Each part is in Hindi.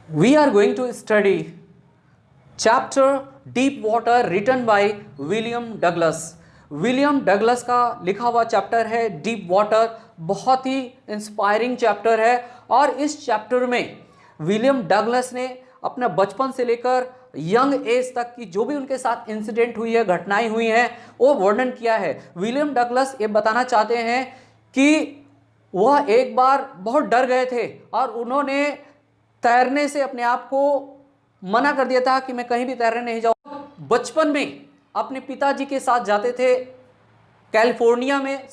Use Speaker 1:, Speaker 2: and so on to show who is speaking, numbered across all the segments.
Speaker 1: We are going to study chapter Deep Water written by William Douglas. William Douglas का लिखा हुआ चैप्टर है डीप वाटर। बहुत ही इंस्पायरिंग चैप्टर है और इस चैप्टर में विलियम डगलस ने अपना बचपन से लेकर यंग एज तक की जो भी उनके साथ इंसिडेंट हुई है, घटनाएं हुई हैं, वो वर्णन किया है। विलियम डगलस ये बताना चाहते हैं कि वह एक बार बहुत डर गए थे और उन्होंने तैरने से अपने आप को मना कर दिया था कि मैं कहीं भी तैरने नहीं जाऊँ। बचपन में अपने पिताजी के साथ जाते थे कैलिफोर्निया में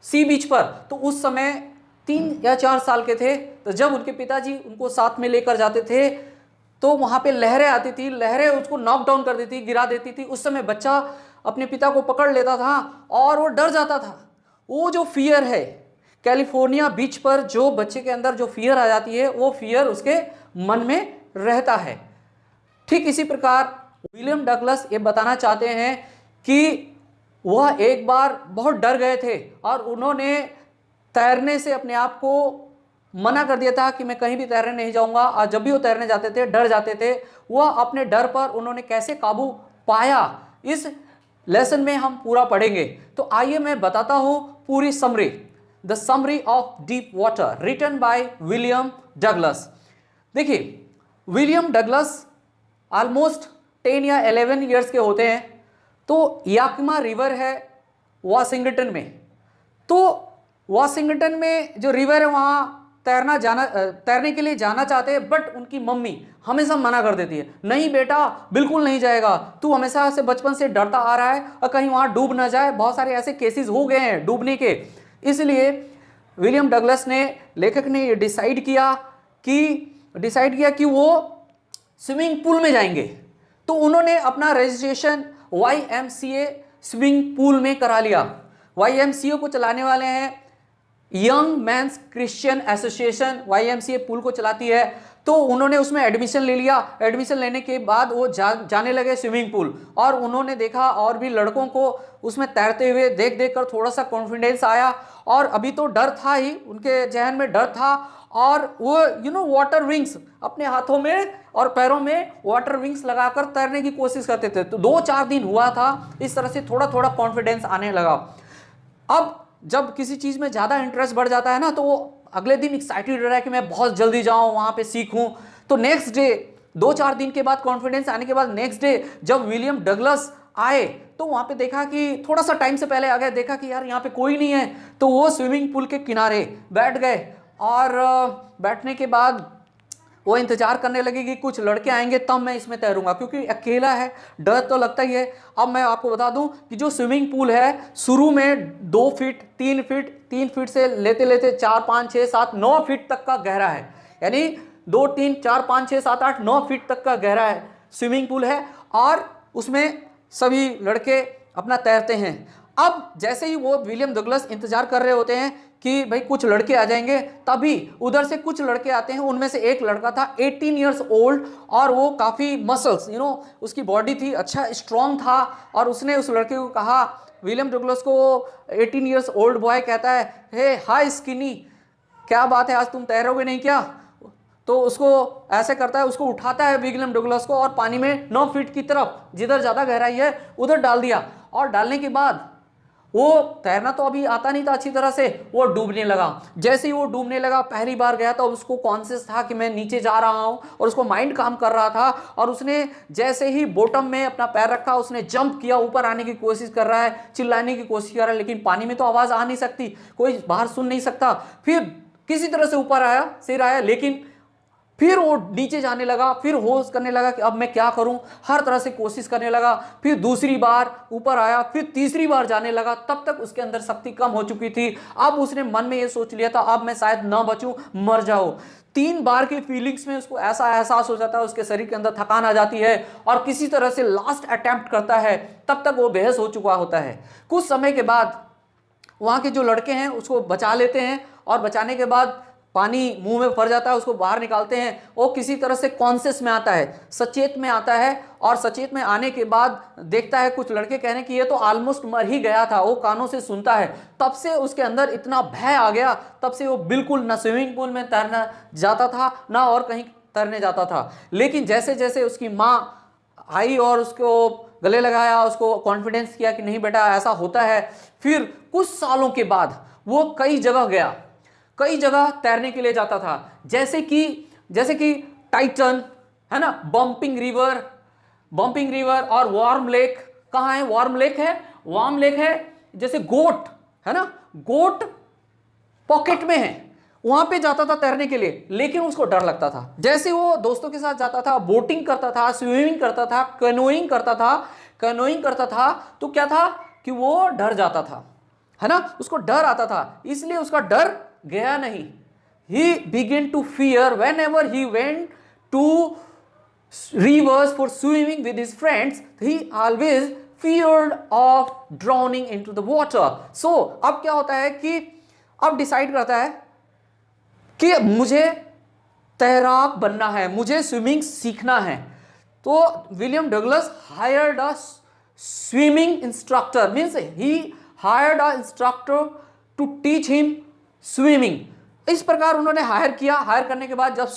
Speaker 1: सी बीच पर, तो उस समय 3 या 4 साल के थे। तो जब उनके पिताजी उनको साथ में लेकर जाते थे तो वहाँ पे लहरें आती थी, लहरें उसको नॉक डाउन कर देती, गिरा देती थी। उस समय बच्चा अपने पिता को पकड़ लेता था और वो डर जाता था। वो जो फियर है कैलिफोर्निया बीच पर, जो बच्चे के अंदर जो फियर आ जाती है, वो फियर उसके मन में रहता है। ठीक इसी प्रकार विलियम डगलस ये बताना चाहते हैं कि वह एक बार बहुत डर गए थे और उन्होंने तैरने से अपने आप को मना कर दिया था कि मैं कहीं भी तैरने नहीं जाऊंगा। और जब भी वो तैरने जाते थे डर जाते थे। वह अपने डर पर उन्होंने कैसे काबू पाया, इस लेसन में हम पूरा पढ़ेंगे। तो आइए मैं बताता हूं पूरी summary, the summary of deep water written by William Douglas. देखिए, विलियम डगलस ऑलमोस्ट 10 या 11 ईयर्स के होते हैं। तो याकिमा रिवर है वाशिंगटन में। तो वाशिंगटन में जो रिवर है वहाँ तैरने के लिए जाना चाहते हैं, बट उनकी मम्मी हमेशा मना कर देती है, नहीं बेटा बिल्कुल नहीं जाएगा, तू हमेशा से बचपन से डरता आ रहा है और कहीं वहाँ डूब ना जाए। बहुत सारे ऐसे केसेस हो गए हैं डूबने के। इसलिए विलियम डगलस ने, लेखक ने ये डिसाइड किया कि वो स्विमिंग पूल में जाएंगे। तो उन्होंने अपना रजिस्ट्रेशन YMCA स्विमिंग पूल में करा लिया। YMCA को चलाने वाले हैं young men's Christian association, YMCA पूल को चलाती है। तो उन्होंने उसमें एडमिशन ले लिया। एडमिशन लेने के बाद वो जाने लगे स्विमिंग पूल, और उन्होंने देखा और भी लड़कों को उसमें तैरते हुए देख कर थोड़ा सा कॉन्फिडेंस आया। और अभी तो डर था ही, उनके जहन में डर था, और वो वाटर विंग्स अपने हाथों में और पैरों में वाटर विंग्स लगाकर तैरने की कोशिश करते थे। तो 2-4 दिन हुआ था, इस तरह से थोड़ा थोड़ा कॉन्फिडेंस आने लगा। अब जब किसी चीज़ में ज़्यादा इंटरेस्ट बढ़ जाता है ना, तो वो अगले दिन एक्साइटेड रहा है कि मैं बहुत जल्दी जाऊँ वहाँ पे सीखूँ। तो नेक्स्ट डे, 2-4 दिन के बाद कॉन्फिडेंस आने के बाद नेक्स्ट डे जब विलियम डगलस आए तो वहाँ पे देखा कि थोड़ा सा टाइम से पहले आ गए, देखा कि यार यहाँ पे कोई नहीं है। तो वो स्विमिंग पूल के किनारे बैठ गए और बैठने के बाद वो इंतजार करने लगे कि कुछ लड़के आएंगे तब मैं इसमें तैरूंगा, क्योंकि अकेला है, डर तो लगता ही है। अब मैं आपको बता दूं कि जो स्विमिंग पूल है शुरू में 2 फीट 3 फीट से लेते लेते 4 5 6 7 9 फीट तक का गहरा है। यानी 2 3 4 5 6 7 8 9 फीट तक का गहरा है स्विमिंग पूल है, और उसमें सभी लड़के अपना तैरते हैं। अब जैसे ही वो विलियम डगलस इंतजार कर रहे होते हैं कि भाई कुछ लड़के आ जाएंगे, तभी उधर से कुछ लड़के आते हैं। उनमें से एक लड़का था 18 इयर्स ओल्ड, और वो काफ़ी मसल्स उसकी बॉडी थी, अच्छा स्ट्रॉन्ग था। और उसने उस लड़के को कहा, विलियम डगलस को 18 इयर्स ओल्ड बॉय कहता है, हे हाय स्किनी, क्या बात है आज तुम तैरोगे नहीं क्या? तो उसको ऐसे करता है, उसको उठाता है विलियम डगलस को, और पानी में 9 फीट की तरफ, जिधर ज़्यादा गहराई है उधर डाल दिया। और डालने के बाद वो तैरना तो अभी आता नहीं था अच्छी तरह से, वो डूबने लगा। जैसे ही वो डूबने लगा, पहली बार गया तो उसको कॉन्शियस था कि मैं नीचे जा रहा हूँ, और उसको माइंड काम कर रहा था। और उसने जैसे ही बॉटम में अपना पैर रखा, उसने जंप किया, ऊपर आने की कोशिश कर रहा है, चिल्लाने की कोशिश कर रहा है, लेकिन पानी में तो आवाज़ आ नहीं सकती, कोई बाहर सुन नहीं सकता। फिर किसी तरह से ऊपर आया, सिर आया, लेकिन फिर वो नीचे जाने लगा, फिर होश करने लगा कि अब मैं क्या करूं, हर तरह से कोशिश करने लगा। फिर दूसरी बार ऊपर आया, फिर तीसरी बार जाने लगा। तब तक उसके अंदर शक्ति कम हो चुकी थी। अब उसने मन में ये सोच लिया था, अब मैं शायद ना बचूं, मर जाऊं। 3 बार की फीलिंग्स में उसको ऐसा एहसास हो जाता है, उसके शरीर के अंदर थकान आ जाती है, और किसी तरह से लास्ट अटेम्प्ट करता है। तब तक वो बेहोश हो चुका होता है। कुछ समय के बाद वहाँ के जो लड़के हैं उसको बचा लेते हैं, और बचाने के बाद पानी मुंह में भर जाता है, उसको बाहर निकालते हैं। वो किसी तरह से कॉन्शियस में आता है, सचेत में आता है। और सचेत में आने के बाद देखता है कुछ लड़के कह रहे हैं कि ये तो ऑलमोस्ट मर ही गया था। वो कानों से सुनता है, तब से उसके अंदर इतना भय आ गया, तब से वो बिल्कुल ना स्विमिंग पूल में तैरना जाता था, ना और कहीं तैरने जाता था। लेकिन जैसे जैसे उसकी माँ आई और उसको गले लगाया, उसको कॉन्फिडेंस किया कि नहीं बेटा ऐसा होता है, फिर कुछ सालों के बाद वो कई जगह गया, कई जगह तैरने के लिए जाता था, जैसे कि टाइटन है ना, बम्पिंग रिवर और वार्म लेक। कहाँ है वार्म लेक है जैसे गोट है ना, गोट पॉकेट में है, वहां पे जाता था तैरने के लिए, लेकिन उसको डर लगता था। जैसे वो दोस्तों के साथ जाता था, बोटिंग करता था, स्विमिंग करता था, कैनोइंग करता था, तो क्या था कि वो डर जाता था, है ना, उसको डर आता था, इसलिए उसका डर गया नहीं। He began to fear whenever he went to rivers for swimming with his friends. He always feared of drowning into the water. So अब क्या होता है कि अब डिसाइड करता है कि मुझे तैराक बनना है, मुझे स्विमिंग सीखना है। तो William Douglas hired a swimming instructor, means he hired a instructor to teach him swimming. इस प्रकार उन्होंने हायर किया। हायर करने के बाद जब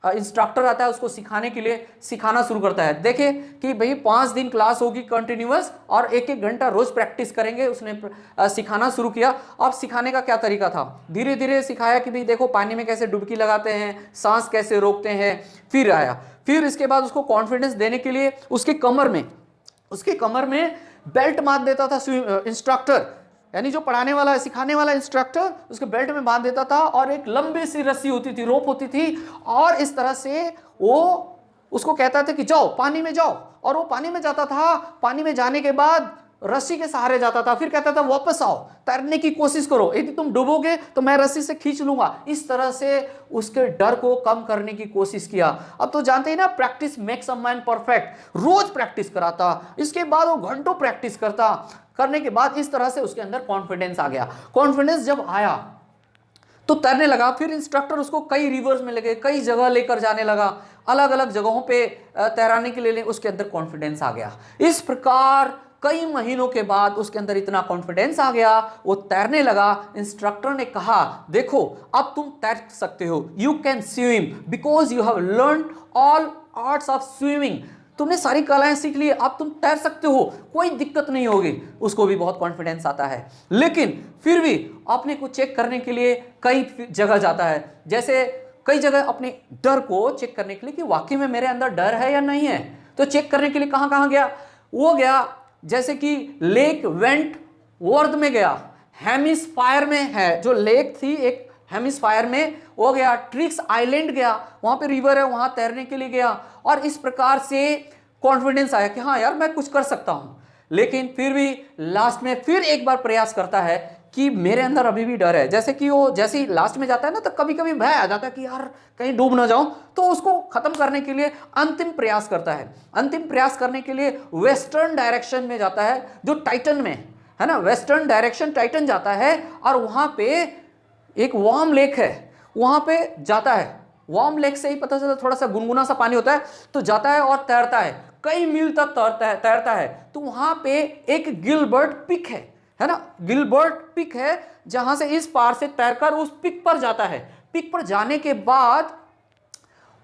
Speaker 1: इंस्ट्रक्टर आता है उसको सिखाने के लिए सिखाना शुरू करता है। देखिए कि भाई 5 दिन क्लास होगी कंटिन्यूअस और 1-1 घंटा रोज प्रैक्टिस करेंगे। उसने सिखाना शुरू किया। अब सिखाने का क्या तरीका था, धीरे धीरे सिखाया कि भाई देखो पानी में कैसे डुबकी लगाते हैं, सांस कैसे रोकते हैं। फिर आया, फिर इसके बाद उसको कॉन्फिडेंस देने के लिए उसके कमर में बेल्ट बांध देता था इंस्ट्रक्टर, यानी जो पढ़ाने वाला सिखाने वाला इंस्ट्रक्टर उसके बेल्ट में बांध देता था, और एक लंबी सी रस्सी होती थी, रोप होती थी, और इस तरह से वो उसको कहता था कि जाओ पानी में जाओ, और वो पानी में जाता था। पानी में जाने के बाद रस्सी के सहारे जाता था, फिर कहता था वापस आओ, तैरने की कोशिश करो, यदि तुम डूबोगे तो मैं रस्सी से खींच लूंगा। इस तरह से उसके डर को कम करने की कोशिश किया। अब तो जानते हैं ना, practice makes a man perfect. रोज प्रैक्टिस कराता, इसके बाद वो घंटों प्रैक्टिस करने के बाद इस तरह से उसके अंदर कॉन्फिडेंस आ गया। कॉन्फिडेंस जब आया तो तैरने लगा। फिर इंस्ट्रक्टर उसको कई रिवर्स में लगे, कई जगह लेकर जाने लगा, अलग अलग जगहों पे तैराने के लिए उसके अंदर कॉन्फिडेंस आ गया। इस प्रकार कई महीनों के बाद उसके अंदर इतना कॉन्फिडेंस आ गया, वो तैरने लगा। इंस्ट्रक्टर ने कहा देखो अब तुम तैर सकते हो, you can swim because you have learn all arts of swimming. तुमने सारी कलाएं सीख ली, अब तुम तैर सकते हो, कोई दिक्कत नहीं होगी। उसको भी बहुत कॉन्फिडेंस आता है, लेकिन फिर भी अपने को चेक करने के लिए कई जगह जाता है। जैसे कई जगह अपने डर को चेक करने के लिए कि वाकई में मेरे अंदर डर है या नहीं है, तो चेक करने के लिए कहां कहां गया। वो गया जैसे कि लेक वेंट वर्थ में गया, हेमिस्फायर में है जो लेक थी एक हेमिस्फायर में, वो गया। ट्रिक्स आइलैंड गया, वहां पे रिवर है, वहां तैरने के लिए गया, और इस प्रकार से कॉन्फिडेंस आया कि हाँ यार मैं कुछ कर सकता हूं। लेकिन फिर भी लास्ट में फिर एक बार प्रयास करता है कि मेरे अंदर अभी भी डर है। जैसे कि वो जैसे ही लास्ट में जाता है ना, तो कभी कभी भय आ जाता है कि यार कहीं डूब ना जाऊं, तो उसको खत्म करने के लिए अंतिम प्रयास करता है। अंतिम प्रयास करने के लिए वेस्टर्न डायरेक्शन में जाता है, जो टाइटन में है ना, वेस्टर्न डायरेक्शन टाइटन जाता है, और वहां पे एक वार्म लेक है, वहां पे जाता है। वार्म लेक से ही पता चलता, थोड़ा सा गुनगुना सा पानी होता है, तो जाता है और तैरता है, कई मील तक तैरता है। तो वहां पे एक गिलबर्ट पिक है ना, गिलबर्ट पिक है, जहां से इस पार से तैरकर उस पिक पर जाता है। पिक पर जाने के बाद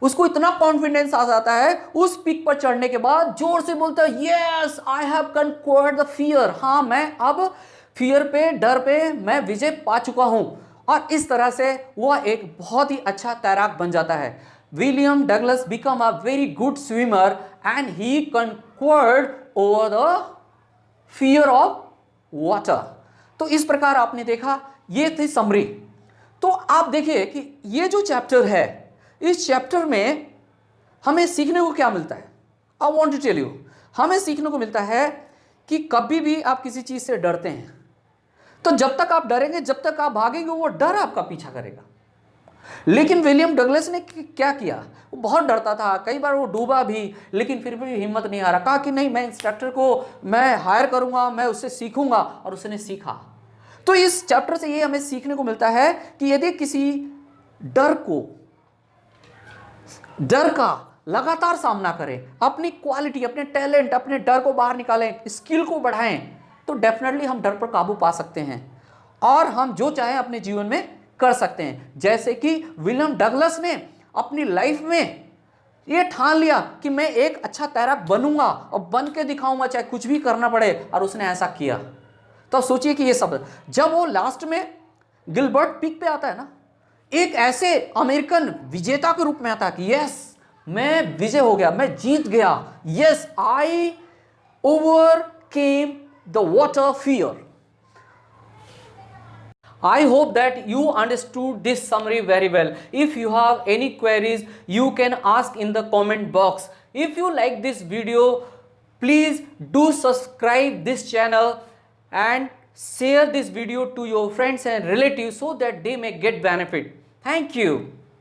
Speaker 1: उसको इतना कॉन्फिडेंस आ जाता है, उस पिक पर चढ़ने के बाद जोर से बोलता है yes I have conquered the fear. हाँ मैं अब फियर पे, डर पे मैं विजय पा चुका हूं, और इस तरह से वह एक बहुत ही अच्छा तैराक बन जाता है। William Douglas become a very good swimmer and he conquered over the fear of water. तो इस प्रकार आपने देखा, ये थी समरी। तो आप देखिए कि ये जो चैप्टर है, इस चैप्टर में हमें सीखने को क्या मिलता है। I want to tell you, हमें सीखने को मिलता है कि कभी भी आप किसी चीज से डरते हैं तो जब तक आप डरेंगे, जब तक आप भागेंगे, वो डर आपका पीछा करेगा। लेकिन विलियम डगलस ने क्या किया, वो बहुत डरता था, कई बार वो डूबा भी, लेकिन फिर भी हिम्मत नहीं हारा। कहा कि नहीं, मैं इंस्ट्रक्टर को मैं हायर करूंगा, मैं उससे सीखूंगा, और उसने सीखा। तो इस चैप्टर से ये हमें सीखने को मिलता है कि यदि किसी डर का लगातार सामना करें, अपनी क्वालिटी, अपने टैलेंट, अपने डर को बाहर निकालें, स्किल को बढ़ाएं, तो डेफिनेटली हम डर पर काबू पा सकते हैं और हम जो चाहें अपने जीवन में कर सकते हैं। जैसे कि विलियम डगलस ने अपनी लाइफ में ये ठान लिया कि मैं एक अच्छा तैराक बनूंगा और बन के दिखाऊंगा चाहे कुछ भी करना पड़े, और उसने ऐसा किया। तो सोचिए कि ये सब जब वो लास्ट में गिलबर्ट पीक पे आता है ना, एक ऐसे अमेरिकन विजेता के रूप में आता है कि यस मैं विजय हो गया, मैं जीत गया, yes I overcame the water fear. I hope that you understood this summary very well. If you have any queries, you can ask in the comment box. If you like this video, please do subscribe this channel and share this video to your friends and relatives so that they may get benefit. Thank you.